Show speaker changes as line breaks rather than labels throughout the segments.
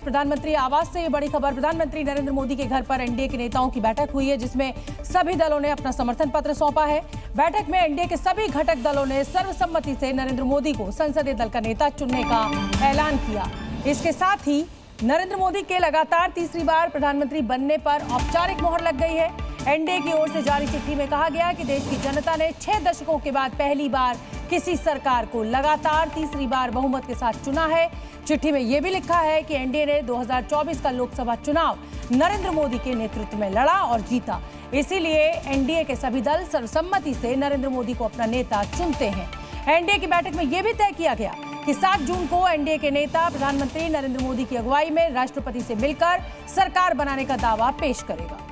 प्रधानमंत्री आवास से ये बड़ी खबर। प्रधानमंत्री नरेंद्र मोदी के घर पर एनडीए के नेताओं की बैठक हुई है, जिसमें सभी दलों ने अपना समर्थन पत्र सौंपा है। बैठक में एनडीए के सभी घटक दलों ने सर्वसम्मति से नरेंद्र मोदी को संसदीय दल का नेता चुनने का ऐलान किया। इसके साथ ही नरेंद्र मोदी के लगातार तीसरी बार प्रधानमंत्री बनने पर औपचारिक मोहर लग गई है। एनडीए की ओर से जारी चिट्ठी में कहा गया कि देश की जनता ने 6 दशकों के बाद पहली बार किसी सरकार को लगातार तीसरी बार बहुमत के साथ चुना है। चिट्ठी में यह भी लिखा है कि एनडीए ने 2024 का लोकसभा चुनाव नरेंद्र मोदी के नेतृत्व में लड़ा और जीता। इसीलिए एनडीए के सभी दल सर्वसम्मति से नरेंद्र मोदी को अपना नेता चुनते हैं। एनडीए की बैठक में यह भी तय किया गया कि 7 जून को एनडीए के नेता प्रधानमंत्री नरेंद्र मोदी की अगुवाई में राष्ट्रपति से मिलकर सरकार बनाने का दावा पेश करेगा।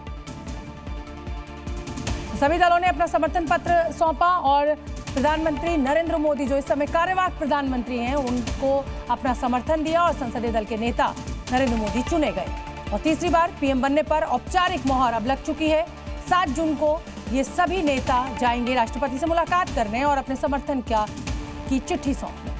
सभी दलों ने अपना समर्थन पत्र सौंपा और प्रधानमंत्री नरेंद्र मोदी, जो इस समय कार्यवाहक प्रधानमंत्री हैं, उनको अपना समर्थन दिया और संसदीय दल के नेता नरेंद्र मोदी चुने गए और तीसरी बार पीएम बनने पर औपचारिक मोहर अब लग चुकी है। 7 जून को ये सभी नेता जाएंगे राष्ट्रपति से मुलाकात करने और अपने समर्थन की चिट्ठी सौंपने।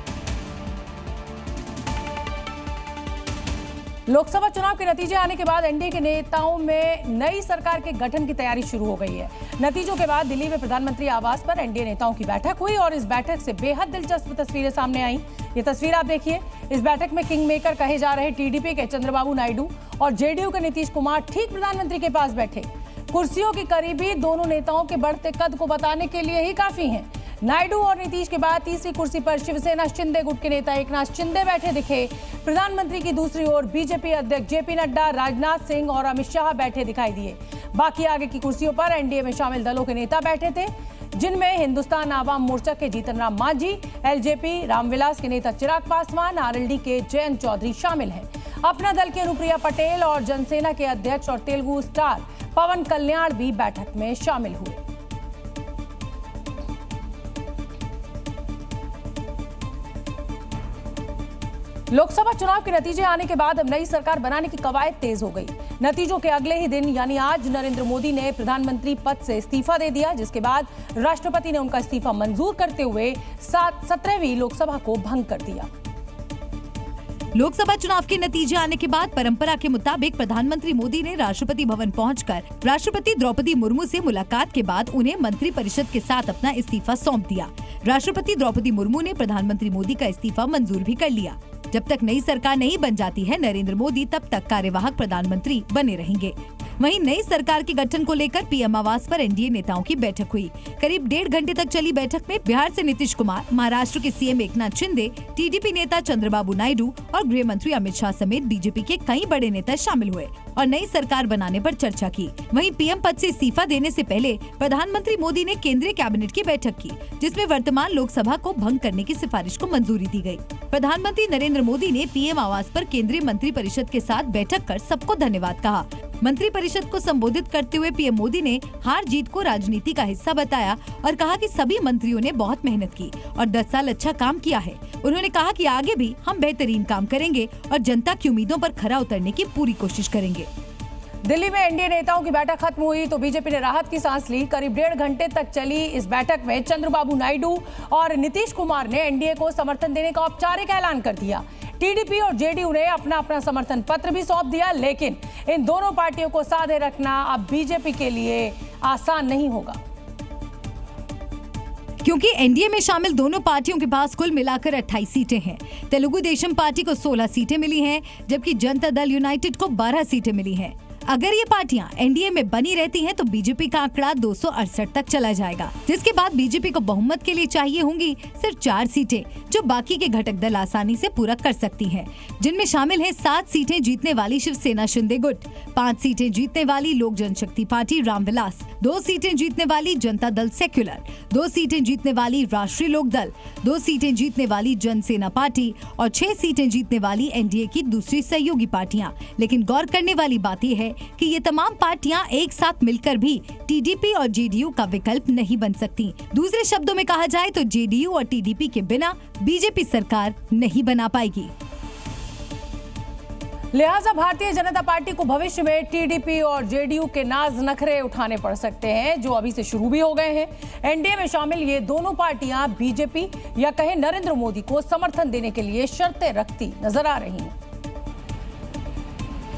लोकसभा चुनाव के नतीजे आने के बाद एनडीए के नेताओं में नई सरकार के गठन की तैयारी शुरू हो गई है। नतीजों के बाद दिल्ली में प्रधानमंत्री आवास पर एनडीए नेताओं की बैठक हुई और इस बैठक से बेहद दिलचस्प तस्वीरें सामने आई। ये तस्वीर आप देखिए। इस बैठक में किंग मेकर कहे जा रहे टीडीपी के चंद्रबाबू नायडू और जेडीयू के नीतीश कुमार ठीक प्रधानमंत्री के पास बैठे। कुर्सियों की करीबी दोनों नेताओं के बढ़ते कद को बताने के लिए ही काफी है। नायडू और नीतीश के बाद तीसरी कुर्सी पर शिवसेना शिंदे गुट के नेता एकनाथ शिंदे बैठे दिखे। प्रधानमंत्री की दूसरी ओर बीजेपी अध्यक्ष जेपी नड्डा, राजनाथ सिंह और अमित शाह बैठे दिखाई दिए। बाकी आगे की कुर्सियों पर एनडीए में शामिल दलों के नेता बैठे थे, जिनमें हिंदुस्तान आवाम मोर्चा के जीतन राम मांझी, एलजेपी रामविलास के नेता चिराग पासवान, आरएलडी के जयंत चौधरी शामिल हैं। अपना दल की अनुप्रिया पटेल और जनसेना के अध्यक्ष और तेलुगु स्टार पवन कल्याण भी बैठक में शामिल हुए। लोकसभा चुनाव के नतीजे आने के बाद अब नई सरकार बनाने की कवायद तेज हो गई। नतीजों के अगले ही दिन यानी आज नरेंद्र मोदी ने प्रधानमंत्री पद से इस्तीफा दे दिया, जिसके बाद राष्ट्रपति ने उनका इस्तीफा मंजूर करते हुए 17वीं लोकसभा को भंग कर दिया।
लोकसभा चुनाव के नतीजे आने के बाद परंपरा के मुताबिक प्रधानमंत्री मोदी ने राष्ट्रपति भवन पहुंचकर राष्ट्रपति द्रौपदी मुर्मू से मुलाकात के बाद उन्हें मंत्रिपरिषद के साथ अपना इस्तीफा सौंप दिया। राष्ट्रपति द्रौपदी मुर्मू ने प्रधानमंत्री मोदी का इस्तीफा मंजूर भी कर लिया। जब तक नई सरकार नहीं बन जाती है, नरेंद्र मोदी तब तक कार्यवाहक प्रधानमंत्री बने रहेंगे। वहीं नई सरकार के गठन को लेकर पीएम आवास पर एनडीए नेताओं की बैठक हुई। करीब 1.5 घंटे तक चली बैठक में बिहार से नीतीश कुमार, महाराष्ट्र के सीएम एकनाथ शिंदे, टीडीपी नेता चंद्रबाबू नायडू और गृह मंत्री अमित शाह समेत बीजेपी के कई बड़े नेता शामिल हुए और नई सरकार बनाने पर चर्चा की। वहीं पीएम पद से इस्तीफा देने से पहले प्रधानमंत्री मोदी ने केंद्रीय कैबिनेट की बैठक की, जिसमें वर्तमान लोकसभा को भंग करने की सिफारिश को मंजूरी दी गई। प्रधानमंत्री नरेंद्र मोदी ने पीएम आवास पर केंद्रीय मंत्रिपरिषद के साथ बैठक कर सबको धन्यवाद कहा। मंत्रिपरिषद को संबोधित करते हुए पीएम मोदी ने हार जीत को राजनीति का हिस्सा बताया और कहा कि सभी मंत्रियों ने बहुत मेहनत की और 10 साल अच्छा काम किया है। उन्होंने कहा कि आगे भी हम बेहतरीन काम करेंगे और जनता की उम्मीदों पर खरा उतरने की पूरी कोशिश करेंगे।
दिल्ली में एनडीए नेताओं की बैठक खत्म हुई तो बीजेपी ने राहत की सांस ली। करीब 1.5 घंटे तक चली इस बैठक में चंद्रबाबू नायडू और नीतीश कुमार ने एनडीए को समर्थन देने का औपचारिक ऐलान कर दिया। टीडीपी और जेडीयू ने अपना समर्थन पत्र भी सौंप दिया, लेकिन इन दोनों पार्टियों को साधे रखना अब बीजेपी के लिए आसान नहीं होगा,
क्योंकि एनडीए में शामिल दोनों पार्टियों के पास कुल मिलाकर 28 सीटें हैं। तेलुगु देशम पार्टी को 16 सीटें मिली हैं, जबकि जनता दल यूनाइटेड को 12 सीटें मिली हैं। अगर ये पार्टियां एनडीए में बनी रहती हैं तो बीजेपी का आंकड़ा 268 तक चला जाएगा, जिसके बाद बीजेपी को बहुमत के लिए चाहिए होंगी सिर्फ 4 सीटें, जो बाकी के घटक दल आसानी से पूरा कर सकती हैं, जिनमें शामिल हैं 7 सीटें जीतने वाली शिवसेना शिंदे गुट, 5 सीटें जीतने वाली लोक जनशक्ति पार्टी रामविलास, 2 सीटें जीतने वाली जनता दल सेक्युलर, 2 सीटें जीतने वाली राष्ट्रीय लोक दल, 2 सीटें जीतने वाली जनसेना पार्टी और 6 सीटें जीतने वाली एनडीए की दूसरी सहयोगी पार्टियां। लेकिन गौर करने वाली बात यह है कि ये तमाम पार्टियां एक साथ मिलकर भी टीडीपी और जेडीयू का विकल्प नहीं बन सकती। दूसरे शब्दों में कहा जाए तो जेडीयू और टीडीपी के बिना बीजेपी सरकार नहीं बना पाएगी।
लिहाजा भारतीय जनता पार्टी को भविष्य में टीडीपी और जेडीयू के नाज नखरे उठाने पड़ सकते हैं, जो अभी से शुरू भी हो गए हैं। एनडीए में शामिल ये दोनों पार्टियां बीजेपी या कहें नरेंद्र मोदी को समर्थन देने के लिए शर्तें रखती नजर आ रही हैं।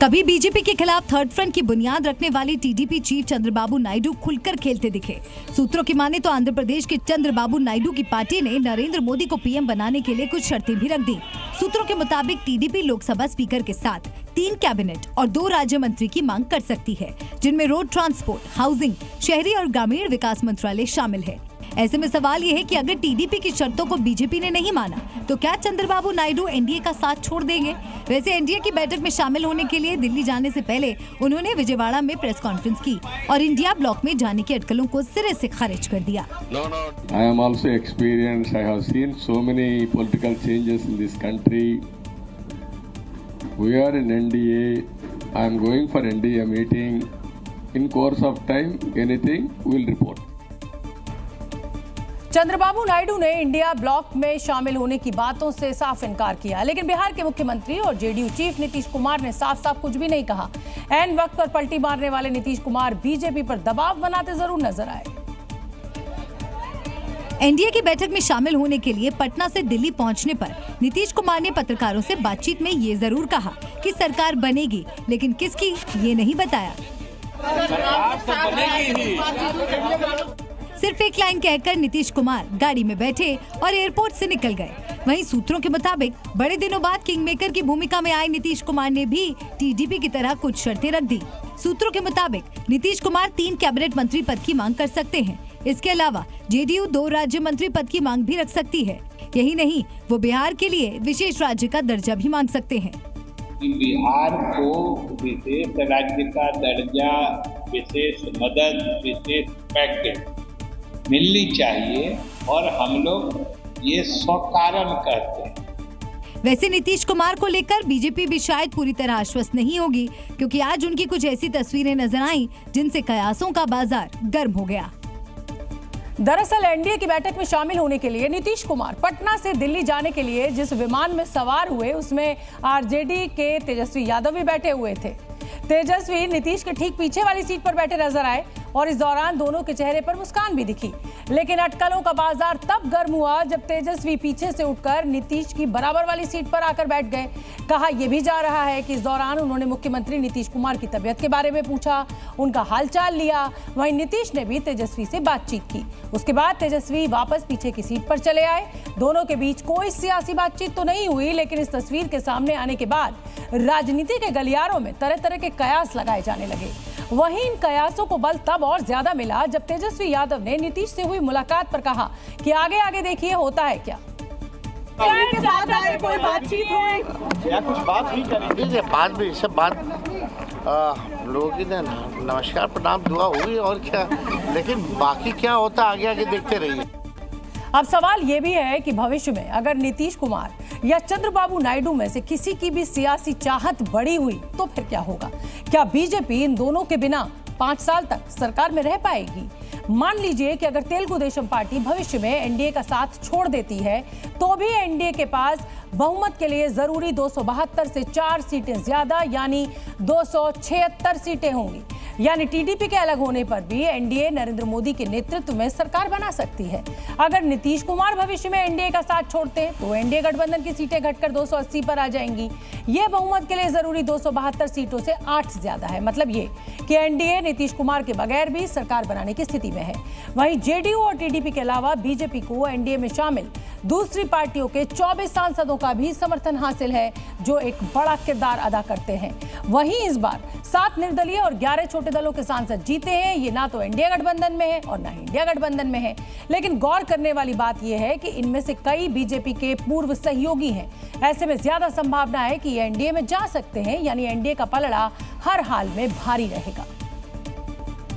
कभी बीजेपी के खिलाफ थर्ड फ्रंट की बुनियाद रखने वाले टीडीपी चीफ चंद्रबाबू नायडू खुलकर खेलते दिखे। सूत्रों की माने तो आंध्र प्रदेश के चंद्रबाबू नायडू की पार्टी ने नरेंद्र मोदी को पीएम बनाने के लिए कुछ शर्तें भी रख दी। सूत्रों के मुताबिक टीडीपी लोकसभा स्पीकर के साथ 3 कैबिनेट और 2 राज्य मंत्री की मांग कर सकती है, जिनमें रोड ट्रांसपोर्ट, हाउसिंग, शहरी और ग्रामीण विकास मंत्रालय शामिल है। ऐसे में सवाल ये है कि अगर टीडीपी की शर्तों को बीजेपी ने नहीं माना तो क्या चंद्रबाबू नायडू एनडीए का साथ छोड़ देंगे? वैसे एनडीए की बैठक में शामिल होने के लिए दिल्ली जाने से पहले उन्होंने विजयवाड़ा में प्रेस कॉन्फ्रेंस की और इंडिया ब्लॉक में जाने की अटकलों को सिरे से खारिज कर दिया।
I am also experienced. I have seen so many political changes in this country. We are in NDA. I am going for NDA meeting. In course of time, anything we will report.
Chandrababu Naidu ने India block में शामिल होने की बातों से साफ इनकार किया, लेकिन बिहार के मुख्यमंत्री और जेडीयू चीफ नीतीश कुमार ने साफ साफ कुछ भी नहीं कहा। ऐन वक्त पर पलटी मारने वाले नीतीश कुमार बीजेपी पर दबाव बनाते जरूर नजर आए।
एनडीए की बैठक में शामिल होने के लिए पटना से दिल्ली पहुंचने पर नीतीश कुमार ने पत्रकारों से बातचीत में ये जरूर कहा कि सरकार बनेगी, लेकिन किसकी ये नहीं बताया। सिर्फ एक लाइन कहकर नीतीश कुमार गाड़ी में बैठे और एयरपोर्ट से निकल गए। वहीं सूत्रों के मुताबिक बड़े दिनों बाद किंग मेकर की भूमिका में आए नीतीश कुमार ने भी टीडीपी की तरह कुछ शर्तें रख दी। सूत्रों के मुताबिक नीतीश कुमार 3 कैबिनेट मंत्री पद की मांग कर सकते हैं। इसके अलावा जेडीयू 2 राज्य मंत्री पद की मांग भी रख सकती है। यही नहीं, वो बिहार के लिए विशेष राज्य का दर्जा भी मांग सकते हैं।
बिहार को विशेष राज्य का दर्जा, विशेष मदद, विशेष पैकेज मिलनी चाहिए और हम लोग ये स्वकारण कहते हैं।
वैसे नीतीश कुमार को लेकर बीजेपी भी शायद पूरी तरह आश्वस्त नहीं होगी, क्योंकि आज उनकी कुछ ऐसी तस्वीरें नजर आईं जिनसे कयासों का बाजार गर्म हो गया।
दरअसल एनडीए की बैठक में शामिल होने के लिए नीतीश कुमार पटना से दिल्ली जाने के लिए जिस विमान में सवार हुए उसमें आरजेडी के तेजस्वी यादव भी बैठे हुए थे। तेजस्वी नीतीश के ठीक पीछे वाली सीट पर बैठे नजर आए और इस दौरान दोनों के चेहरे पर मुस्कान भी दिखी। लेकिन अटकलों का बाजार तब गर्म हुआ जब तेजस्वी पीछे से उठकर नीतीश की बराबर वाली सीट पर आकर बैठ गए। कहा यह भी जा रहा है कि इस दौरान उन्होंने मुख्यमंत्री नीतीश कुमार की तबीयत के बारे में पूछा, उनका हालचाल लिया। वहीं नीतीश ने भी तेजस्वी से बातचीत की। उसके बाद तेजस्वी वापस पीछे की सीट पर चले आए। दोनों के बीच कोई सियासी बातचीत तो नहीं हुई, लेकिन इस तस्वीर के सामने आने के बाद राजनीति के गलियारों में तरह तरह के कयास लगाए जाने लगे। वहीं इन कयासों को बल तब और ज्यादा मिला जब तेजस्वी यादव ने नीतीश से हुई मुलाकात पर कहा कि आगे आगे देखिए होता है क्या।
के साथ आए कोई बातचीत हुई या कुछ बात हुई करेंगे?
बात भी सब बात लोगों की नमस्कार प्रणाम दुआ हुई और क्या, लेकिन बाकी क्या होता आगे आगे देखते रहिए।
अब सवाल ये भी है कि भविष्य में अगर नीतीश कुमार या चंद्रबाबू नायडू में से किसी की भी सियासी चाहत बड़ी हुई तो फिर क्या होगा? क्या बीजेपी इन दोनों के बिना 5 साल तक सरकार में रह पाएगी? मान लीजिए कि अगर तेलुगु देशम पार्टी भविष्य में एनडीए का साथ छोड़ देती है तो भी एनडीए के पास बहुमत के लिए जरूरी 272 से 4 सीटें ज्यादा यानी 276 सीटें होंगी। यानी टीडीपी के अलग होने पर भी एनडीए नरेंद्र मोदी के नेतृत्व में सरकार बना सकती है। अगर नीतीश कुमार भविष्य में एनडीए का साथ छोड़ते हैं तो एनडीए गठबंधन की सीटें घटकर 280 पर आ जाएंगी। ये बहुमत के लिए जरूरी 272 सीटों से 8 ज्यादा है। मतलब ये कि एनडीए नीतीश कुमार के बगैर भी सरकार बनाने की स्थिति में है। वहीं जेडीयू और टीडीपी के अलावा बीजेपी को एनडीए में शामिल दूसरी पार्टियों के 24 सांसदों का भी समर्थन हासिल है, जो एक बड़ा किरदार अदा करते हैं। वहीं इस बार 7 निर्दलीय और 11 छोटे दलों के सांसद जीते हैं। ये ना तो एनडीए गठबंधन में है और ना ही इंडिया गठबंधन में है। लेकिन गौर करने वाली बात यह है कि इनमें से कई बीजेपी के पूर्व सहयोगी हैं। ऐसे में ज्यादा संभावना है कि ये एनडीए में जा सकते हैं, यानी एनडीए का पलड़ा हर हाल में भारी रहेगा।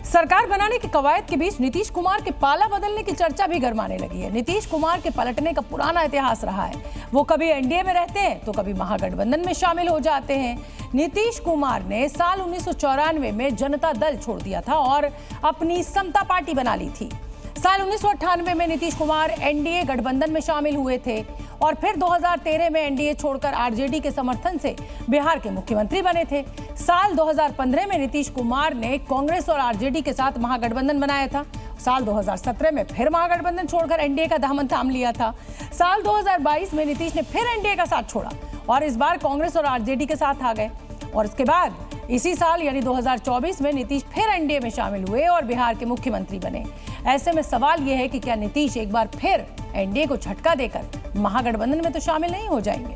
सरकार बनाने की कवायद के बीच नीतीश कुमार के पाला बदलने की चर्चा भी गरमाने लगी है। नीतीश कुमार के पलटने का पुराना इतिहास रहा है। वो कभी एनडीए में रहते हैं तो कभी महागठबंधन में शामिल हो जाते हैं। नीतीश कुमार ने साल 1994 में जनता दल छोड़ दिया था और अपनी समता पार्टी बना ली थी। साल 1998 में नीतीश कुमार एनडीए गठबंधन में शामिल हुए थे और फिर 2013 में एनडीए छोड़कर आरजेडी के समर्थन से बिहार के मुख्यमंत्री बने थे। साल 2015 में नीतीश कुमार ने कांग्रेस और आरजेडी के साथ महागठबंधन बनाया था। साल 2017 में फिर महागठबंधन छोड़कर एनडीए का दामन थाम लिया था। साल 2022 में नीतीश ने फिर एनडीए का साथ छोड़ा और इस बार कांग्रेस और आरजेडी के साथ आ गए। और इसके बाद इसी साल यानी 2024 में नीतीश फिर एनडीए में शामिल हुए और बिहार के मुख्यमंत्री बने। ऐसे में सवाल यह है कि क्या नीतीश एक बार फिर एनडीए को झटका देकर महागठबंधन में तो शामिल नहीं हो जाएंगे।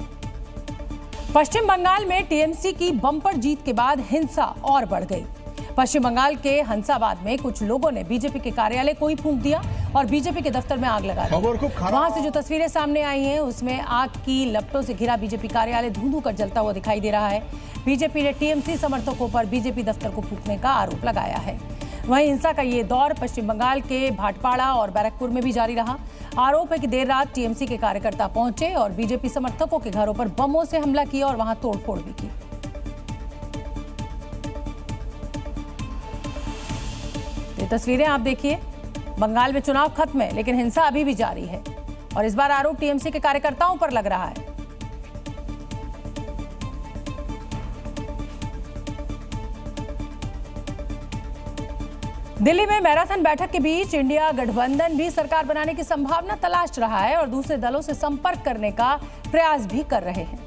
पश्चिम बंगाल में टीएमसी की बम्पर जीत के बाद हिंसा और बढ़ गई। पश्चिम बंगाल के हंसाबाद में कुछ लोगों ने बीजेपी के कार्यालय को ही फूंक दिया और बीजेपी के दफ्तर में आग लगा दी। वहां से जो तस्वीरें सामने आई हैं उसमें आग की लपटों से घिरा बीजेपी कार्यालय धुंधु कर जलता हुआ दिखाई दे रहा है। बीजेपी ने टीएमसी समर्थकों पर बीजेपी दफ्तर को फूंकने का आरोप लगाया है। वहीं हिंसा का ये दौर पश्चिम बंगाल के भाटपाड़ा और बैरकपुर में भी जारी रहा। आरोप है कि देर रात टीएमसी के कार्यकर्ता पहुंचे और बीजेपी समर्थकों के घरों पर बमों से हमला किया और वहां तोड़फोड़ भी की। ये तस्वीरें आप देखिए, बंगाल में चुनाव खत्म है लेकिन हिंसा अभी भी जारी है और इस बार आरोप टीएमसी के कार्यकर्ताओं पर लग रहा है। दिल्ली में मैराथन बैठक के बीच इंडिया गठबंधन भी सरकार बनाने की संभावना तलाश रहा है और दूसरे दलों से संपर्क करने का प्रयास भी कर रहे हैं।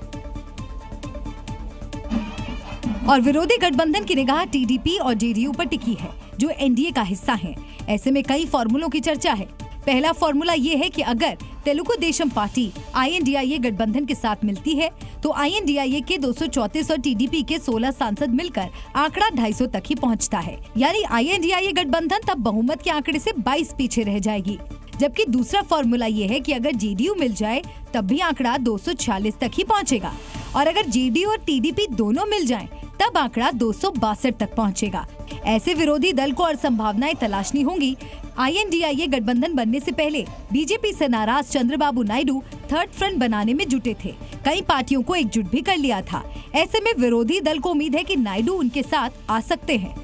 और विरोधी गठबंधन की निगाह टीडीपी और जेडीयू पर टिकी है जो एनडीए का हिस्सा हैं। ऐसे में कई फॉर्मूलों की चर्चा है। पहला फॉर्मूला ये है कि अगर तेलुगु देशम पार्टी आईएनडीआईए गठबंधन के साथ मिलती है तो आईएनडीआईए के 234 और टीडीपी के 16 सांसद मिलकर आंकड़ा 250 तक ही पहुंचता है। यानी आईएनडीआईए गठबंधन तब बहुमत के आंकड़े से 22 पीछे रह जाएगी। जबकि दूसरा फॉर्मूला ये है कि अगर जेडीयू मिल जाए तब भी आंकड़ा 246 तक ही पहुंचेगा और अगर जेडीयू और टीडीपी दोनों मिल जाएं तब आंकड़ा 262 तक पहुंचेगा। ऐसे विरोधी दल को और संभावनाएं तलाशनी होंगी। आईएनडीआईए गठबंधन बनने से पहले बीजेपी से नाराज चंद्रबाबू नायडू थर्ड फ्रंट बनाने में जुटे थे। कई पार्टियों को एकजुट भी कर लिया था। ऐसे में विरोधी दल को उम्मीद है कि नायडू उनके साथ आ सकते हैं।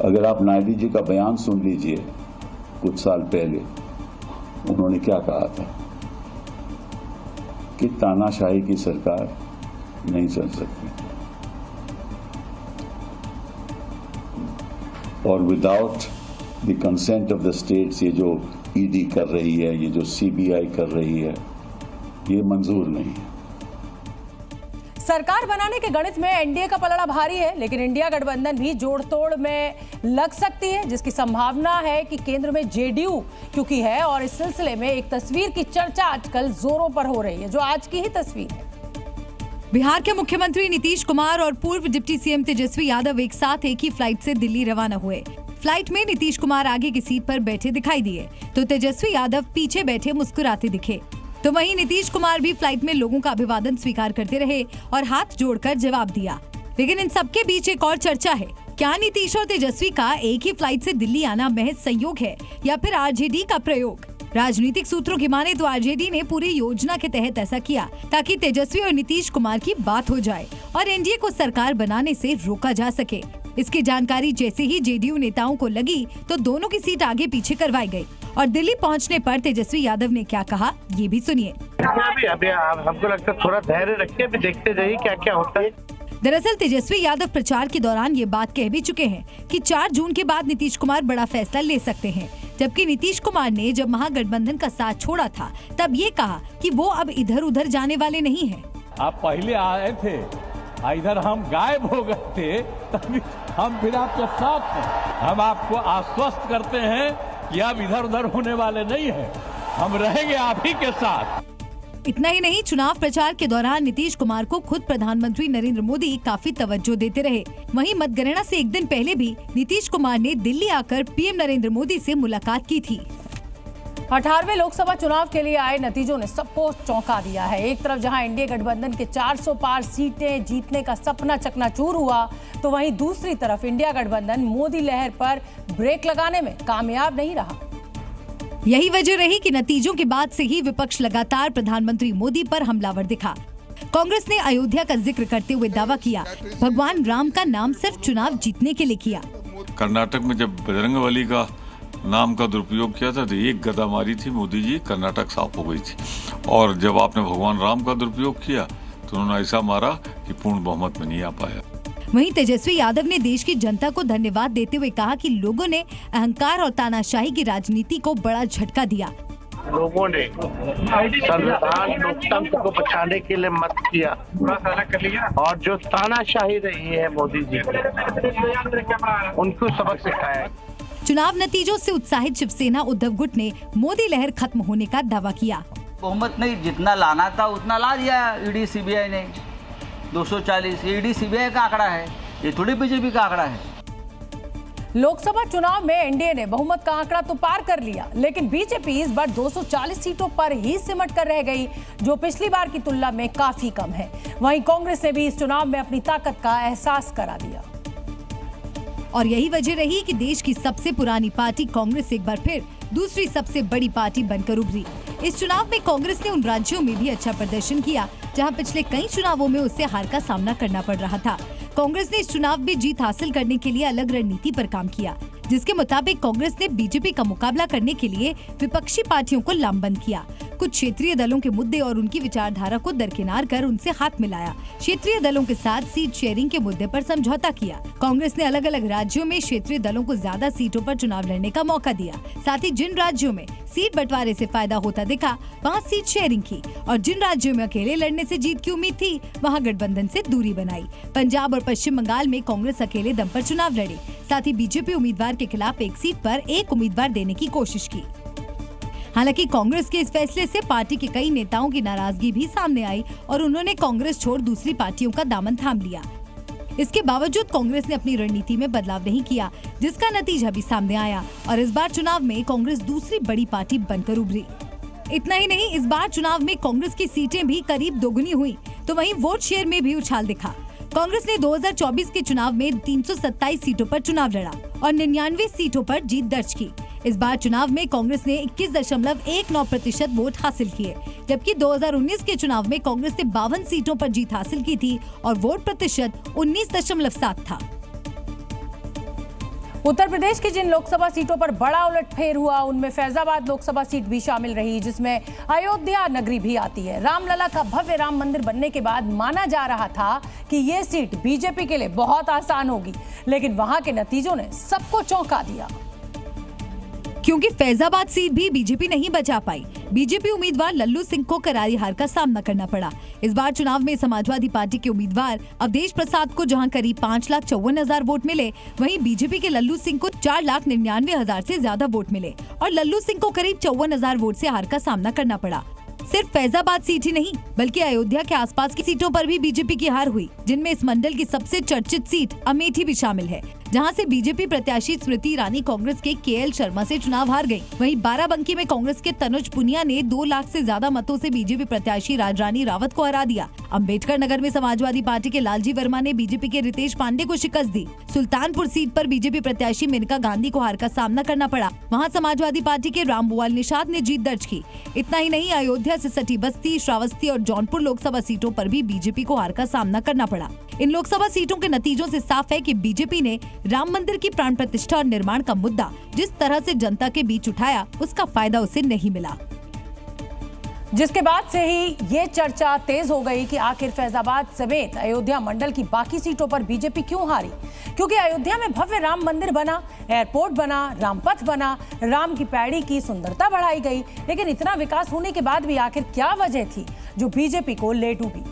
अगर आप नायडू जी का बयान सुन लीजिए, कुछ साल पहले उन्होंने क्या कहा था कि तानाशाही की सरकार नहीं चल सकती और without the consent of the states ये जो ईडी कर रही है, ये जो सीबीआई कर रही है, ये मंजूर नहीं है।
सरकार बनाने के गणित में एनडीए का पलड़ा भारी है लेकिन इंडिया गठबंधन भी जोड़ तोड़ में लग सकती है जिसकी संभावना है कि केंद्र में जेडीयू क्योंकि है। और इस सिलसिले में एक तस्वीर की चर्चा आजकल जोरों पर हो रही है जो आज की ही तस्वीर है।
बिहार के मुख्यमंत्री नीतीश कुमार और पूर्व डिप्टी सीएम तेजस्वी यादव एक साथ एक ही फ्लाइट से दिल्ली रवाना हुए। फ्लाइट में नीतीश कुमार आगे की सीट पर बैठे दिखाई दिए तो तेजस्वी यादव पीछे बैठे मुस्कुराते दिखे। तो वहीं नीतीश कुमार भी फ्लाइट में लोगों का अभिवादन स्वीकार करते रहे और हाथ जोड़कर जवाब दिया। लेकिन इन सबके बीच एक और चर्चा है, क्या नीतीश और तेजस्वी का एक ही फ्लाइट से दिल्ली आना महज संयोग है या फिर आरजेडी का प्रयोग। राजनीतिक सूत्रों की माने तो आरजेडी ने पूरी योजना के तहत ऐसा किया ताकि तेजस्वी और नीतीश कुमार की बात हो जाए और एनडीए को सरकार बनाने से रोका जा सके। इसकी जानकारी जैसे ही जेडीयू नेताओं को लगी तो दोनों की सीट आगे पीछे करवाई गई और दिल्ली पहुंचने पर तेजस्वी यादव ने क्या कहा ये भी सुनिए।
अभी हमको लगता है थोड़ा धैर्य रखिए, अभी देखते जाइए क्या क्या होता है।
दरअसल तेजस्वी यादव प्रचार के दौरान ये बात कह भी चुके हैं कि 4 जून के बाद नीतीश कुमार बड़ा फैसला ले सकते हैं। जबकि नीतीश कुमार ने जब महागठबंधन का साथ छोड़ा था तब ये कहा कि वो अब इधर उधर जाने वाले नहीं हैं।
आप पहले आए थे, इधर हम गायब हो गए थे, तभी हम फिर आपके साथ हैं। हम आपको आश्वस्त करते हैं कि अब इधर उधर होने वाले नहीं हैं, हम रहेंगे आप ही के साथ।
इतना ही नहीं, चुनाव प्रचार के दौरान नीतीश कुमार को खुद प्रधानमंत्री नरेंद्र मोदी काफी तवज्जो देते रहे। वहीं मतगणना से एक दिन पहले भी नीतीश कुमार ने दिल्ली आकर पीएम नरेंद्र मोदी से मुलाकात की थी।
18वें लोकसभा चुनाव के लिए आए नतीजों ने सबको चौंका दिया है। एक तरफ जहां एनडीए गठबंधन के 400 पार सीटें जीतने का सपना चकनाचूर हुआ तो वहीं दूसरी तरफ इंडिया गठबंधन मोदी लहर पर ब्रेक लगाने में कामयाब नहीं रहा।
यही वजह रही कि नतीजों के बाद से ही विपक्ष लगातार प्रधानमंत्री मोदी पर हमलावर दिखा। कांग्रेस ने अयोध्या का जिक्र करते हुए दावा किया भगवान राम का नाम सिर्फ चुनाव जीतने के लिए किया।
कर्नाटक में जब बजरंगबली का नाम का दुरुपयोग किया था तो एक गदा मारी थी मोदी जी, कर्नाटक साफ हो गई थी। और जब आपने भगवान राम का दुरुपयोग किया तो उन्होंने ऐसा मारा कि पूर्ण बहुमत में नहीं आ पाया।
वहीं तेजस्वी यादव ने देश की जनता को धन्यवाद देते हुए कहा कि लोगों ने अहंकार और तानाशाही की राजनीति को बड़ा झटका दिया।
लोगों ने संविधान लोकतंत्र को बचाने के लिए मत किया और जो तानाशाही रही है मोदी जी उनको सबक सिखाया।
चुनाव नतीजों से उत्साहित शिवसेना उद्धव गुट ने मोदी लहर खत्म होने का दावा किया।
बहुमत नहीं, जितना लाना था उतना ला दिया ईडी सीबीआई ने। 240 ईडी सीबीआई का आंकड़ा है, ये थोड़ी बीजेपी का आंकड़ा है।
लोकसभा चुनाव में एनडीए ने बहुमत का आंकड़ा तो पार कर लिया, लेकिन बीजेपी इस बार 240 सीटों पर ही सिमट कर रह गई, जो पिछली बार की तुलना में काफी कम है। वहीं कांग्रेस ने भी इस चुनाव में अपनी ताकत का एहसास करा दिया।
और यही वजह रही कि देश की सबसे पुरानी पार्टी कांग्रेस एक बार फिर दूसरी सबसे बड़ी पार्टी बनकर उभरी। इस चुनाव में कांग्रेस ने उन राज्यों में भी अच्छा प्रदर्शन किया जहां पिछले कई चुनावों में उसे हार का सामना करना पड़ रहा था। कांग्रेस ने इस चुनाव में जीत हासिल करने के लिए अलग रणनीति पर काम किया, जिसके मुताबिक कांग्रेस ने बीजेपी का मुकाबला करने के लिए विपक्षी पार्टियों को लामबंद किया। कुछ क्षेत्रीय दलों के मुद्दे और उनकी विचारधारा को दरकिनार कर उनसे हाथ मिलाया। क्षेत्रीय दलों के साथ सीट शेयरिंग के मुद्दे पर समझौता किया। कांग्रेस ने अलग अलग राज्यों में क्षेत्रीय दलों को ज्यादा सीटों पर चुनाव लड़ने का मौका दिया। साथ ही जिन राज्यों में सीट बंटवारे से फायदा होता दिखा वहां सीट शेयरिंग की, और जिन राज्यों में अकेले लड़ने से जीत की उम्मीद थी वहां गठबंधन से दूरी बनाई। पंजाब और पश्चिम बंगाल में कांग्रेस अकेले दम पर चुनाव लड़ी। साथ ही बीजेपी उम्मीदवार के खिलाफ एक सीट पर एक उम्मीदवार देने की कोशिश की। हालांकि कांग्रेस के इस फैसले से पार्टी के कई नेताओं की नाराजगी भी सामने आई और उन्होंने कांग्रेस छोड़ दूसरी पार्टियों का दामन थाम लिया। इसके बावजूद कांग्रेस ने अपनी रणनीति में बदलाव नहीं किया, जिसका नतीजा भी सामने आया और इस बार चुनाव में कांग्रेस दूसरी बड़ी पार्टी बनकर उभरी। इतना ही नहीं, इस बार चुनाव में कांग्रेस की सीटें भी करीब दोगुनी हुई, तो वहीं वोट शेयर में भी उछाल दिखा। कांग्रेस ने 2024 के चुनाव में 327 सीटों पर चुनाव लड़ा और 99 सीटों पर जीत दर्ज की। इस बार चुनाव में कांग्रेस ने 21.19% वोट हासिल किए, जबकि 2019 के चुनाव में कांग्रेस ने 52 सीटों पर जीत हासिल की थी और वोट प्रतिशत 19.7 था।
उत्तर प्रदेश की जिन लोकसभा सीटों पर बड़ा उलटफेर हुआ, उनमें फैजाबाद लोकसभा सीट भी शामिल रही, जिसमें अयोध्या नगरी भी आती है। रामलला का भव्य राम मंदिर बनने के बाद माना जा रहा था कि ये सीट बीजेपी के लिए बहुत आसान होगी, लेकिन वहां के नतीजों ने सबको चौंका दिया।
क्योंकि फैजाबाद सीट भी बीजेपी नहीं बचा पाई। बीजेपी उम्मीदवार लल्लू सिंह को करारी हार का सामना करना पड़ा। इस बार चुनाव में समाजवादी पार्टी के उम्मीदवार अवधेश प्रसाद को जहां करीब 5,54,000 वोट मिले, वहीं बीजेपी के लल्लू सिंह को 4,99,000 से ज्यादा वोट मिले और लल्लू सिंह को करीब 54,000 वोट से हार का सामना करना पड़ा। सिर्फ फैजाबाद सीट ही नहीं, बल्कि अयोध्या के आसपास की सीटों पर भी बीजेपी की हार हुई, जिनमें इस मंडल की सबसे चर्चित सीट अमेठी भी शामिल है, जहां से बीजेपी प्रत्याशी स्मृति ईरानी कांग्रेस के केएल शर्मा से चुनाव हार गयी। वहीं बाराबंकी में कांग्रेस के तनुज पुनिया ने 2 लाख से ज्यादा मतों से बीजेपी प्रत्याशी राजरानी रावत को हरा दिया। अम्बेडकर नगर में समाजवादी पार्टी के लालजी वर्मा ने बीजेपी के रितेश पांडे को शिकस्त दी। सुल्तानपुर सीट पर बीजेपी प्रत्याशी मेनका गांधी को हार का सामना करना पड़ा। वहाँ समाजवादी पार्टी के रामभुआल निषाद ने जीत दर्ज की। इतना ही नहीं, अयोध्या से सटी बस्ती, श्रावस्ती और जौनपुर लोकसभा सीटों पर भी बीजेपी को हार का सामना करना पड़ा। इन लोकसभा सीटों के नतीजों से साफ है कि बीजेपी ने राम मंदिर की प्राण प्रतिष्ठा और निर्माण का मुद्दा जिस तरह से जनता के बीच उठाया, उसका फायदा उसे नहीं मिला।
जिसके बाद से ही ये चर्चा तेज हो गई कि आखिर फैजाबाद समेत अयोध्या मंडल की बाकी सीटों पर बीजेपी क्यों हारी। क्योंकि अयोध्या में भव्य राम मंदिर बना, एयरपोर्ट बना, रामपथ बना, राम की पैड़ी की सुंदरता बढ़ाई गई, लेकिन इतना विकास होने के बाद भी आखिर क्या वजह थी जो बीजेपी को ले डूबी।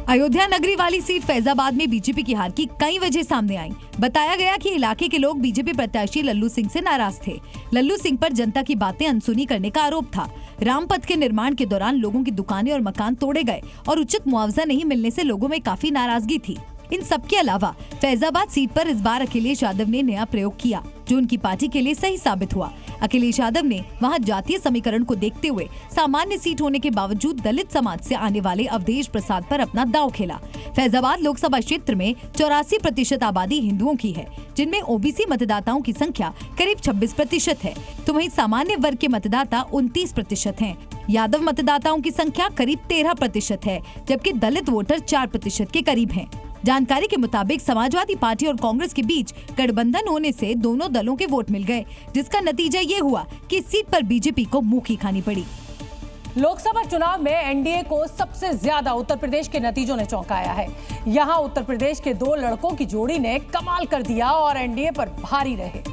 अयोध्या नगरी वाली सीट फैजाबाद में बीजेपी की हार की कई वजह सामने आई। बताया गया कि इलाके के लोग बीजेपी प्रत्याशी लल्लू सिंह से नाराज थे। लल्लू सिंह पर जनता की बातें अनसुनी करने का आरोप था। रामपथ के निर्माण के दौरान लोगों की दुकानें और मकान तोड़े गए और उचित मुआवजा नहीं मिलने से लोगों में काफी नाराजगी थी। इन सब के अलावा फैजाबाद सीट पर इस बार अखिलेश यादव ने नया प्रयोग किया, जो उनकी पार्टी के लिए सही साबित हुआ। अखिलेश यादव ने वहां जातीय समीकरण को देखते हुए सामान्य सीट होने के बावजूद दलित समाज से आने वाले अवधेश प्रसाद पर अपना दांव खेला। फैजाबाद लोकसभा क्षेत्र में 84% आबादी हिंदुओं की है, जिनमें ओबीसी मतदाताओं की संख्या करीब 26% है, तो वहीं सामान्य वर्ग के मतदाता 29% हैं। यादव मतदाताओं की संख्या करीब 13% है, जबकि दलित वोटर 4% के करीब हैं। जानकारी के मुताबिक समाजवादी पार्टी और कांग्रेस के बीच गठबंधन होने से दोनों दलों के वोट मिल गए, जिसका नतीजा ये हुआ कि इस सीट पर बीजेपी को मुंह की खानी पड़ी।
लोकसभा चुनाव में एनडीए को सबसे ज्यादा उत्तर प्रदेश के नतीजों ने चौंकाया है। यहां उत्तर प्रदेश के 2 लड़कों की जोड़ी ने कमाल कर दिया और एनडीए पर भारी रहे।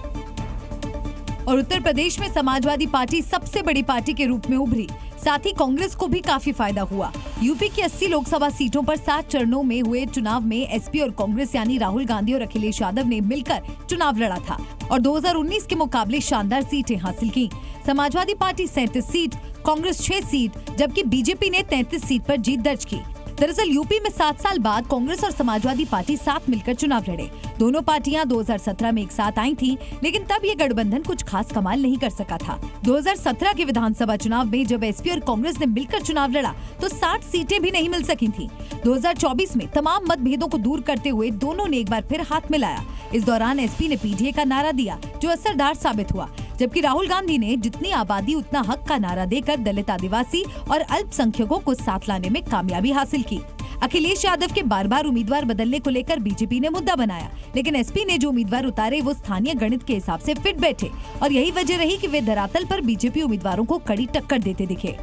और उत्तर प्रदेश में समाजवादी पार्टी सबसे बड़ी पार्टी के रूप में उभरी। साथ ही कांग्रेस को भी काफी फायदा हुआ। यूपी की 80 लोकसभा सीटों पर 7 चरणों में हुए चुनाव में एसपी और कांग्रेस यानी राहुल गांधी और अखिलेश यादव ने मिलकर चुनाव लड़ा था और 2019 के मुकाबले शानदार सीटें हासिल की। Samajwadi party 37 seat, Congress 6 seat, जबकि बीजेपी ने 33 सीट पर जीत दर्ज की। दरअसल यूपी में 7 साल बाद कांग्रेस और समाजवादी पार्टी साथ मिलकर चुनाव लड़े। दोनों पार्टियां 2017 में एक साथ आई थीं, लेकिन तब ये गठबंधन कुछ खास कमाल नहीं कर सका था। 2017 के विधानसभा चुनाव में जब एसपी और कांग्रेस ने मिलकर चुनाव लड़ा तो 60 सीटें भी नहीं मिल सकी थीं। 2024 में तमाम मतभेदों को दूर करते हुए दोनों ने एक बार फिर हाथ मिलाया। इस दौरान एसपी ने पीडीए का नारा दिया, जो असरदार साबित हुआ, जबकि राहुल गांधी ने जितनी आबादी उतना हक का नारा देकर दलित, आदिवासी और अल्पसंख्यकों को साथ लाने में कामयाबी हासिल की। अखिलेश यादव के बार-बार उम्मीदवार बदलने को लेकर बीजेपी ने मुद्दा बनाया, लेकिन एसपी ने जो उम्मीदवार उतारे वो स्थानीय गणित के हिसाब से फिट बैठे और यही वजह रही कि वे धरातल पर बीजेपी उम्मीदवारों को कड़ी टक्कर देते दिखे।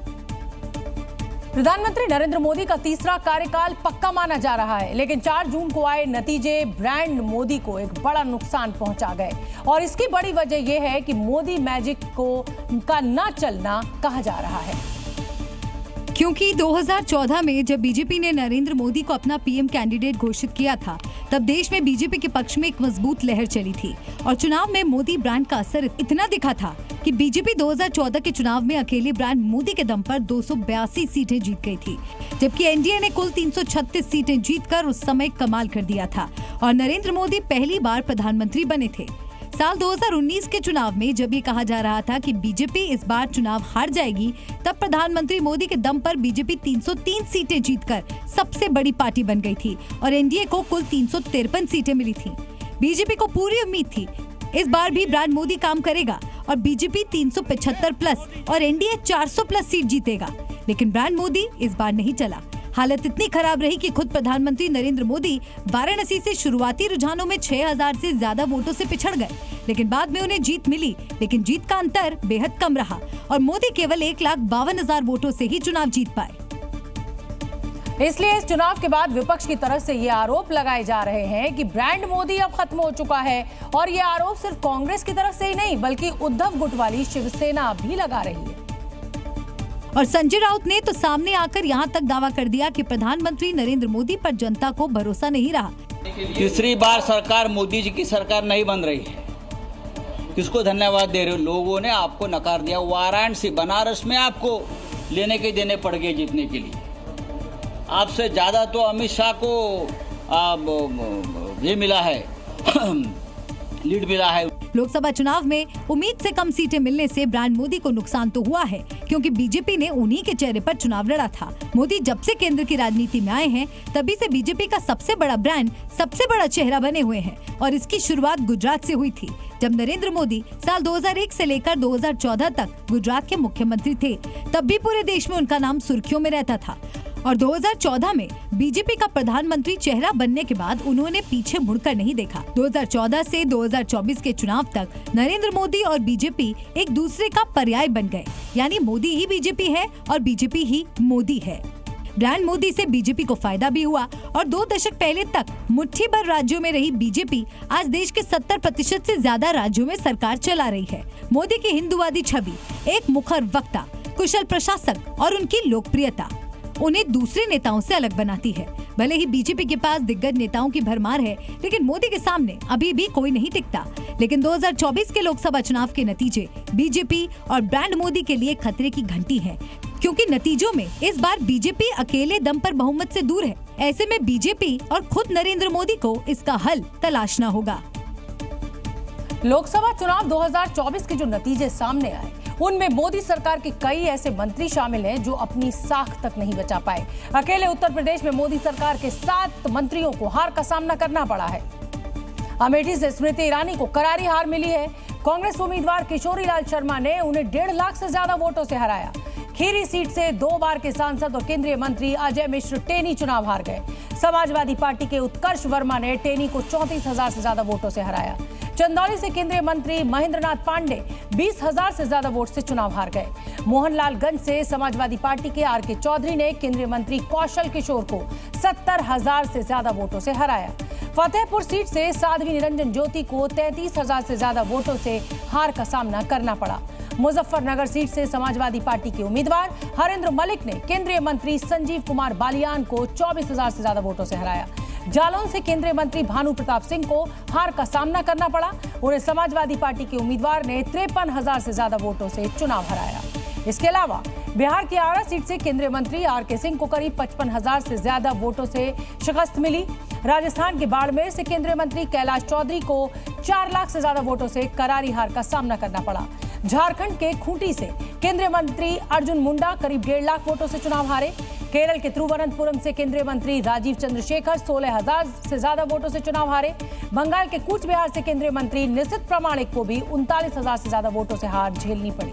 प्रधानमंत्री नरेंद्र मोदी का तीसरा कार्यकाल पक्का माना जा रहा है, लेकिन 4 जून को आए नतीजे ब्रांड मोदी को एक बड़ा नुकसान पहुंचा गए और इसकी बड़ी वजह यह है कि मोदी मैजिक का न चलना कहा जा रहा है।
क्योंकि 2014 में जब बीजेपी ने नरेंद्र मोदी को अपना पीएम कैंडिडेट घोषित किया था, तब देश में बीजेपी के पक्ष में एक मजबूत लहर चली थी और चुनाव में मोदी ब्रांड का असर इतना दिखा था कि बीजेपी 2014 के चुनाव में अकेले ब्रांड मोदी के दम पर 282 सीटें जीत गई थी, जबकि एनडीए ने कुल 336 सीटें जीतकर उस समय कमाल कर दिया था और नरेंद्र मोदी पहली बार प्रधानमंत्री बने थे। साल 2019 के चुनाव में जब ये कहा जा रहा था कि बीजेपी इस बार चुनाव हार जाएगी, तब प्रधानमंत्री मोदी के दम पर बीजेपी 303 सीटें जीतकर सबसे बड़ी पार्टी बन गई थी और एनडीए को कुल 353 सीटें मिली थी। बीजेपी को पूरी उम्मीद थी इस बार भी ब्रांड मोदी काम करेगा और बीजेपी 375 प्लस और एनडीए 400 प्लस सीट जीतेगा, लेकिन ब्रांड मोदी इस बार नहीं चला। हालत इतनी खराब रही कि खुद प्रधानमंत्री नरेंद्र मोदी वाराणसी से शुरुआती रुझानों में 6000 से ज्यादा वोटों से पिछड़ गए, लेकिन बाद में उन्हें जीत मिली, लेकिन जीत का अंतर बेहद कम रहा और मोदी केवल 1,52,000 वोटों से ही चुनाव जीत पाए।
इसलिए इस चुनाव के बाद विपक्ष की तरफ से ये आरोप लगाए जा रहे हैं कि ब्रांड मोदी अब खत्म हो चुका है और ये आरोप सिर्फ कांग्रेस की तरफ से ही नहीं बल्कि उद्धव गुट वाली शिवसेना भी लगा रही है।
और संजय राउत ने तो सामने आकर यहाँ तक दावा कर दिया कि प्रधानमंत्री नरेंद्र मोदी पर जनता को भरोसा नहीं रहा।
तीसरी बार सरकार मोदी जी की सरकार नहीं बन रही है। किसको धन्यवाद दे रहे हो? लोगों ने आपको नकार दिया। वाराणसी, बनारस में आपको लेने के देने पड़ गए जीतने के लिए। आपसे ज्यादा तो अमित शाह को ये मिला है लीड मिला है।
लोकसभा चुनाव में उम्मीद से कम सीटें मिलने से ब्रांड मोदी को नुकसान तो हुआ है, क्योंकि बीजेपी ने उन्हीं के चेहरे पर चुनाव लड़ा था। मोदी जब से केंद्र की राजनीति में आए हैं, तभी से बीजेपी का सबसे बड़ा ब्रांड, सबसे बड़ा चेहरा बने हुए हैं और इसकी शुरुआत गुजरात से हुई थी, जब नरेंद्र मोदी साल 2001 से लेकर 2014 तक गुजरात के मुख्यमंत्री थे। तब भी पूरे देश में उनका नाम सुर्खियों में रहता था और 2014 में बीजेपी का प्रधानमंत्री चेहरा बनने के बाद उन्होंने पीछे मुड़कर नहीं देखा। 2014 से 2024 के चुनाव तक नरेंद्र मोदी और बीजेपी एक दूसरे का पर्याय बन गए, यानी मोदी ही बीजेपी है और बीजेपी ही मोदी है। ब्रांड मोदी से बीजेपी को फायदा भी हुआ और 2 दशक पहले तक मुट्ठी भर राज्यों में रही बीजेपी आज देश के 70% से ज्यादा राज्यों में सरकार चला रही है। मोदी की हिंदूवादी छवि, एक मुखर वक्ता, कुशल प्रशासक और उनकी लोकप्रियता उन्हें दूसरे नेताओं से अलग बनाती है। भले ही बीजेपी के पास दिग्गज नेताओं की भरमार है, लेकिन मोदी के सामने अभी भी कोई नहीं टिकता। लेकिन 2024 के लोकसभा चुनाव के नतीजे बीजेपी और ब्रांड मोदी के लिए खतरे की घंटी है, क्योंकि नतीजों में इस बार बीजेपी अकेले दम पर बहुमत से दूर है। ऐसे में बीजेपी और खुद नरेंद्र मोदी को इसका हल तलाशना होगा।
लोकसभा चुनाव 2024 के जो नतीजे सामने आए, उनमें मोदी सरकार के कई ऐसे मंत्री शामिल हैं जो अपनी साख तक नहीं बचा पाए। अकेले उत्तर प्रदेश में मोदी सरकार के 7 मंत्रियों को हार का सामना करना पड़ा है। अमेठी से स्मृति ईरानी को करारी हार मिली है। कांग्रेस उम्मीदवार किशोरीलाल शर्मा ने उन्हें 1.5 लाख से ज्यादा वोटों से हराया। खीरी सीट से 2 बार के सांसद और केंद्रीय मंत्री अजय मिश्र टेनी चुनाव हार गए। समाजवादी पार्टी के उत्कर्ष वर्मा ने टेनी को 34,000 से ज्यादा वोटों से हराया। चंदौली से केंद्रीय मंत्री महेंद्रनाथ पांडे 20,000 से ज्यादा वोट से चुनाव हार गए। मोहनलालगंज से समाजवादी पार्टी के आर के चौधरी ने केंद्रीय मंत्री कौशल किशोर को 70,000 से ज्यादा वोटों से हराया। फतेहपुर सीट से साध्वी निरंजन ज्योति को 33,000 से ज्यादा वोटों से हार का सामना करना पड़ा। मुजफ्फरनगर सीट से समाजवादी पार्टी के उम्मीदवार हरेंद्र मलिक ने केंद्रीय मंत्री संजीव कुमार बालियान को 24,000 से ज्यादा वोटों से हराया। जालौन से केंद्रीय मंत्री भानु प्रताप सिंह को हार का सामना करना पड़ा। उन्हें समाजवादी पार्टी के उम्मीदवार ने 53,000 से ज्यादा वोटों से चुनाव हराया। इसके अलावा बिहार की आरा सीट से केंद्रीय मंत्री आर.के. सिंह को करीब 55,000 से ज्यादा वोटों से शिकस्त मिली। राजस्थान के बाड़मेर से केंद्रीय मंत्री कैलाश चौधरी को 4 लाख से ज्यादा वोटों से करारी हार का सामना करना पड़ा। झारखंड के खूंटी से केंद्रीय मंत्री अर्जुन मुंडा करीब 1.5 लाख वोटों से चुनाव हारे। केरल के तिरुवनंतपुरम से केंद्रीय मंत्री राजीव चंद्रशेखर 16,000 से ज्यादा वोटों से चुनाव हारे। बंगाल के कूच बिहार से केंद्रीय मंत्री निशित प्रामाणिक को भी 39,000 से ज्यादा वोटों से हार झेलनी पड़ी।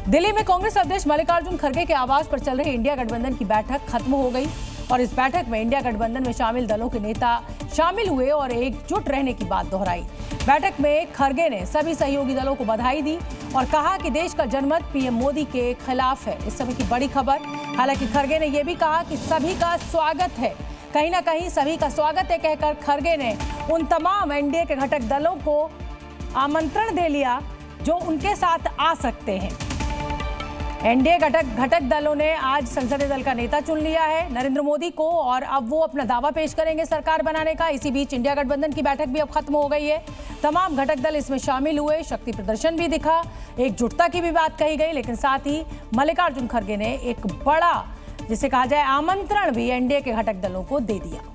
दिल्ली में कांग्रेस अध्यक्ष मल्लिकार्जुन खड़गे के आवास पर चल रही इंडिया गठबंधन की बैठक खत्म हो गई और इस बैठक में इंडिया गठबंधन में शामिल दलों के नेता शामिल हुए और एकजुट रहने की बात दोहराई। बैठक में खड़गे ने सभी सहयोगी दलों को बधाई दी और कहा कि देश का जनमत पीएम मोदी के खिलाफ है। इस समय की बड़ी खबर, हालांकि खड़गे ने यह भी कहा कि सभी का स्वागत है, कहीं ना कहीं सभी का स्वागत है कहकर खड़गे ने उन तमाम एनडीए के घटक दलों को आमंत्रण दे लिया जो उनके साथ आ सकते हैं। एनडीए घटक दलों ने आज संसदीय दल का नेता चुन लिया है नरेंद्र मोदी को और अब वो अपना दावा पेश करेंगे सरकार बनाने का। इसी बीच इंडिया गठबंधन की बैठक भी अब खत्म हो गई है। तमाम घटक दल इसमें शामिल हुए, शक्ति प्रदर्शन भी दिखा, एकजुटता की भी बात कही गई, लेकिन साथ ही मल्लिकार्जुन खड़गे ने एक बड़ा, जिसे कहा जाए, आमंत्रण भी एनडीए के घटक दलों को दे दिया।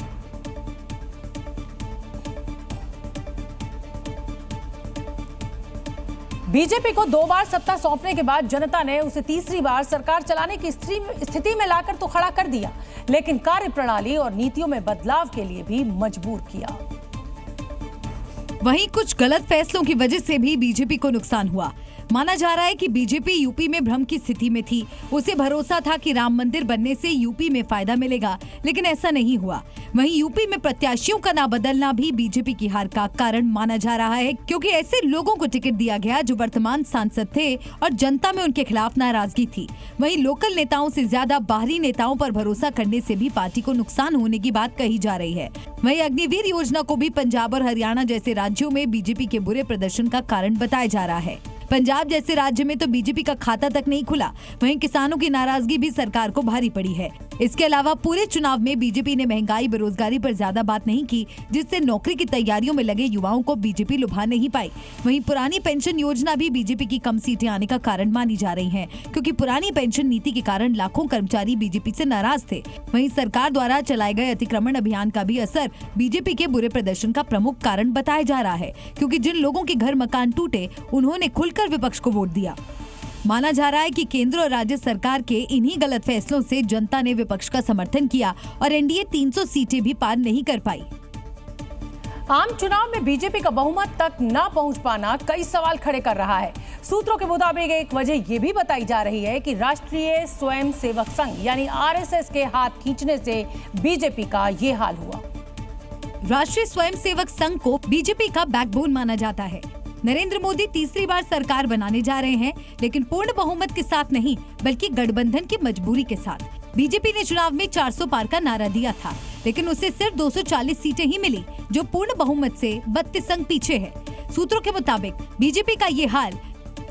बीजेपी को 2 बार सत्ता सौंपने के बाद जनता ने उसे तीसरी बार सरकार चलाने की स्थिति में लाकर तो खड़ा कर दिया, लेकिन कार्यप्रणाली और नीतियों में बदलाव के लिए भी मजबूर किया।
वहीं कुछ गलत फैसलों की वजह से भी बीजेपी को नुकसान हुआ। माना जा रहा है कि बीजेपी यूपी में भ्रम की स्थिति में थी। उसे भरोसा था कि राम मंदिर बनने से यूपी में फायदा मिलेगा, लेकिन ऐसा नहीं हुआ। वहीं यूपी में प्रत्याशियों का ना बदलना भी बीजेपी की हार का कारण माना जा रहा है, क्योंकि ऐसे लोगों को टिकट दिया गया जो वर्तमान सांसद थे और जनता में उनके खिलाफ नाराजगी थी। वहीं लोकल नेताओं से ज्यादा बाहरी नेताओं पर भरोसा करने से भी पार्टी को नुकसान होने की बात कही जा रही है। वहीं अग्निवीर योजना को भी पंजाब और हरियाणा जैसे राज्यों में बीजेपी के बुरे प्रदर्शन का कारण बताया जा रहा है। पंजाब जैसे राज्य में तो बीजेपी का खाता तक नहीं खुला। वहीं किसानों की नाराजगी भी सरकार को भारी पड़ी है। इसके अलावा पूरे चुनाव में बीजेपी ने महंगाई, बेरोजगारी पर ज्यादा बात नहीं की, जिससे नौकरी की तैयारियों में लगे युवाओं को बीजेपी लुभा नहीं पाई। वहीं पुरानी पेंशन योजना भी बीजेपी की कम सीटें आने का कारण मानी जा रही है, क्योंकि पुरानी पेंशन नीति के कारण लाखों कर्मचारी बीजेपी से नाराज थे। वहीं सरकार द्वारा चलाए गए अतिक्रमण अभियान का भी असर बीजेपी के बुरे प्रदर्शन का प्रमुख कारण बताया जा रहा है, क्योंकि जिन लोगों के घर मकान टूटे उन्होंने खुलकर विपक्ष को वोट दिया। माना जा रहा है कि केंद्र और राज्य सरकार के इन्हीं गलत फैसलों से जनता ने विपक्ष का समर्थन किया और एनडीए 300 सीटें भी पार नहीं कर पाई।
आम चुनाव में बीजेपी का बहुमत तक न पहुंच पाना कई सवाल खड़े कर रहा है। सूत्रों के मुताबिक एक वजह ये भी बताई जा रही है कि राष्ट्रीय स्वयं सेवक संघ यानी आरएसएस के हाथ खींचने से बीजेपी का ये हाल हुआ।
राष्ट्रीय स्वयं सेवक संघ को बीजेपी का बैकबोन माना जाता है। नरेंद्र मोदी तीसरी बार सरकार बनाने जा रहे हैं, लेकिन पूर्ण बहुमत के साथ नहीं, बल्कि गठबंधन की मजबूरी के साथ। बीजेपी ने चुनाव में 400 पार का नारा दिया था, लेकिन उसे सिर्फ 240 सीटें ही मिली, जो पूर्ण बहुमत से 32 अंक पीछे है। सूत्रों के मुताबिक बीजेपी का ये हाल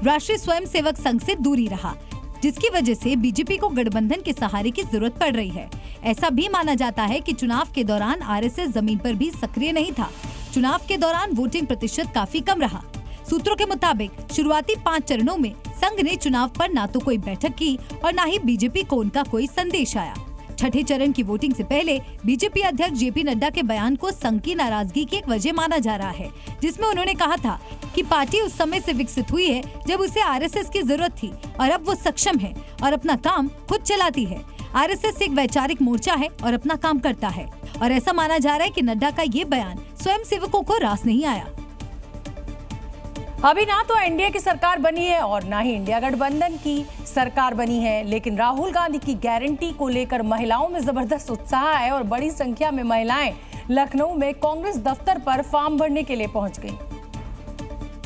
राष्ट्रीय स्वयं सेवक संघ से दूरी रहा, जिसकी वजह से बीजेपी को गठबंधन के सहारे की जरूरत पड़ रही है। ऐसा भी माना जाता है कि चुनाव के दौरान आरएसएस जमीन पर भी सक्रिय नहीं था। चुनाव के दौरान वोटिंग प्रतिशत काफी कम रहा। सूत्रों के मुताबिक शुरुआती 5 चरणों में संघ ने चुनाव पर ना तो कोई बैठक की और ना ही बीजेपी को उनका कोई संदेश आया। छठे चरण की वोटिंग से पहले बीजेपी अध्यक्ष जेपी नड्डा के बयान को संघ की नाराजगी की एक वजह माना जा रहा है, जिसमें उन्होंने कहा था कि पार्टी उस समय से विकसित हुई है जब उसे आरएसएस की जरूरत थी और अब वो सक्षम है और अपना काम खुद चलाती है। आरएसएस एक वैचारिक मोर्चा है और अपना काम करता है, और ऐसा माना जा रहा है कि नड्डा का ये बयान स्वयं सेवकों को रास नहीं आया।
अभी ना तो एनडीए की सरकार बनी है और ना ही इंडिया गठबंधन की सरकार बनी है, लेकिन राहुल गांधी की गारंटी को लेकर महिलाओं में जबरदस्त उत्साह है और बड़ी संख्या में महिलाएं लखनऊ में कांग्रेस दफ्तर पर फॉर्म भरने के लिए पहुंच गईं।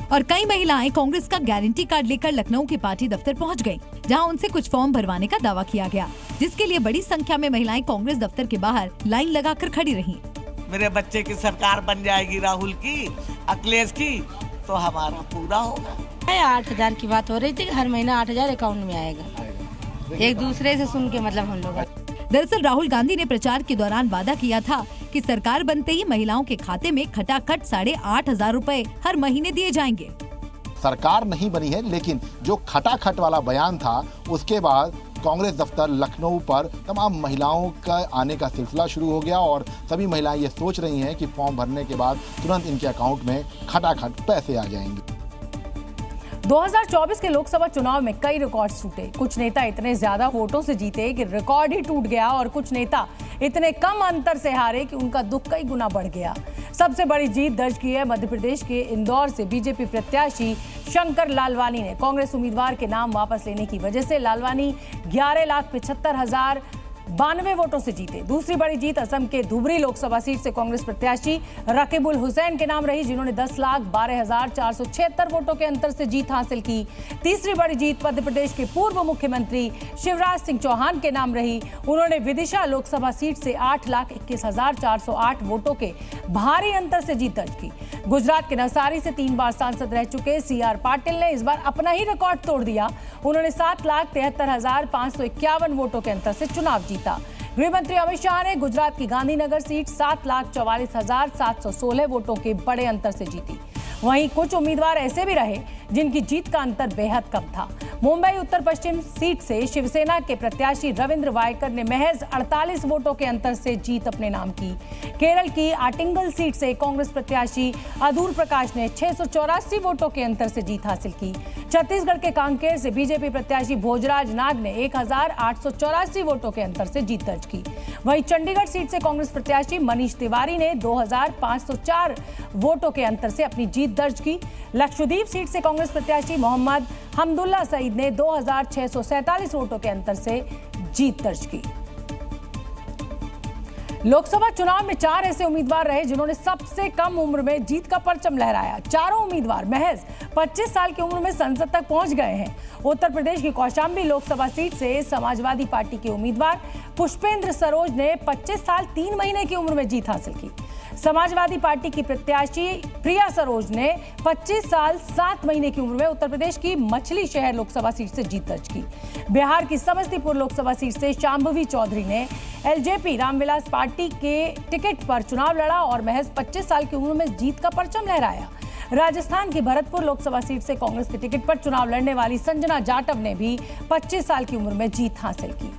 और कई महिलाएं कांग्रेस का गारंटी कार्ड लेकर लखनऊ के पार्टी दफ्तर पहुंच गईं, जहां उनसे कुछ फॉर्म भरवाने का दावा किया गया, जिसके लिए बड़ी संख्या में महिलाएं कांग्रेस दफ्तर के बाहर लाइन लगाकर खड़ी रहीं।
मेरे बच्चे की सरकार बन जाएगी, राहुल की, अखिलेश की, तो हमारा पूरा होगा।
8,000 की बात हो रही थी, हर महीना 8,000 अकाउंट में आएगा। एक दूसरे से सुन के मतलब हम लोग।
दरअसल राहुल गांधी ने प्रचार के दौरान वादा किया था कि सरकार बनते ही महिलाओं के खाते में खटाखट 8,500 रुपए हर महीने दिए जाएंगे।
सरकार नहीं बनी है, लेकिन जो खटाखट वाला बयान था उसके बाद कांग्रेस दफ्तर लखनऊ पर तमाम महिलाओं का आने का सिलसिला शुरू हो गया और सभी महिलाएं ये सोच रही हैं कि फॉर्म भरने के बाद तुरंत इनके अकाउंट में खटाखट पैसे आ जाएंगे।
2024 के लोकसभा चुनाव में कई रिकॉर्ड टूटे। कुछ नेता इतने ज्यादा वोटों से जीते कि रिकॉर्ड ही टूट गया और कुछ नेता इतने कम अंतर से हारे कि उनका दुख कई गुना बढ़ गया। सबसे बड़ी जीत दर्ज की है मध्य प्रदेश के इंदौर से बीजेपी प्रत्याशी शंकर लालवानी ने। कांग्रेस उम्मीदवार के नाम वापस लेने की वजह से लालवानी 11,75,092 वोटों से जीते। दूसरी बड़ी जीत असम के धुबरी लोकसभा सीट से कांग्रेस प्रत्याशी रकीबुल हुसैन के नाम रही, जिन्होंने 10,12,476 वोटों के अंतर से जीत हासिल की। तीसरी बड़ी जीत मध्य प्रदेश के पूर्व मुख्यमंत्री शिवराज सिंह चौहान के नाम रही। उन्होंने विदिशा लोकसभा सीट से 8,21,408 वोटों के भारी अंतर से जीत दर्ज की। गुजरात के नवसारी से 3 बार सांसद रह चुके CR पाटिल ने इस बार अपना ही रिकॉर्ड तोड़ दिया। उन्होंने 7,73,551 वोटों के अंतर से चुनाव जीता। गृह मंत्री अमित शाह ने गुजरात की गांधीनगर सीट 7,44,716 वोटों के बड़े अंतर से जीती। वहीं कुछ उम्मीदवार ऐसे भी रहे जिनकी जीत का अंतर बेहद कम था। मुंबई उत्तर पश्चिम सीट से शिवसेना के प्रत्याशी रविंद्र वायकर ने महज 48 वोटों के अंतर से जीत अपने नाम की। केरल की आटिंगल सीट से कांग्रेस प्रत्याशी अदूर प्रकाश ने 684 वोटों के अंतर से जीत हासिल की। छत्तीसगढ़ के कांकेर से बीजेपी प्रत्याशी भोजराज नाग ने 1,884 वोटों के अंतर से जीत दर्ज की। वहीं चंडीगढ़ सीट से कांग्रेस प्रत्याशी मनीष तिवारी ने 2,504 वोटों के अंतर से अपनी जीत दर्ज की। लक्षद्वीप सीट से कांग्रेस प्रत्याशी मोहम्मद हमदुल्ला सईद ने 2,647 वोटों के अंतर से जीत दर्ज की। लोकसभा चुनाव में 4 ऐसे उम्मीदवार रहे जिन्होंने सबसे कम उम्र में जीत का परचम लहराया। चारों उम्मीदवार महज 25 साल की उम्र में संसद तक पहुंच गए हैं। उत्तर प्रदेश की कौशाम्बी लोकसभा सीट से समाजवादी पार्टी के उम्मीदवार पुष्पेंद्र सरोज ने 25 साल 3 महीने की उम्र में जीत हासिल की। समाजवादी पार्टी की प्रत्याशी प्रिया सरोज ने 25 साल 7 महीने की उम्र में उत्तर प्रदेश की मछली शहर लोकसभा सीट से जीत दर्ज की। बिहार की समस्तीपुर लोकसभा सीट से शांभवी चौधरी ने LJP रामविलास पार्टी के टिकट पर चुनाव लड़ा और महज 25 साल की उम्र में जीत का परचम लहराया। राजस्थान की भरतपुर लोकसभा सीट से कांग्रेस के टिकट पर चुनाव लड़ने वाली संजना जाटव ने भी 25 साल की उम्र में जीत हासिल की।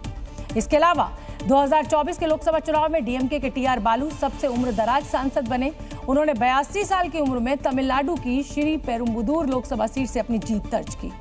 इसके अलावा 2024 के लोकसभा चुनाव में DMK के TR बालू सबसे उम्रदराज सांसद बने। उन्होंने 82 साल की उम्र में तमिलनाडु की श्री पेरुम्बुदूर लोकसभा सीट से अपनी जीत दर्ज की।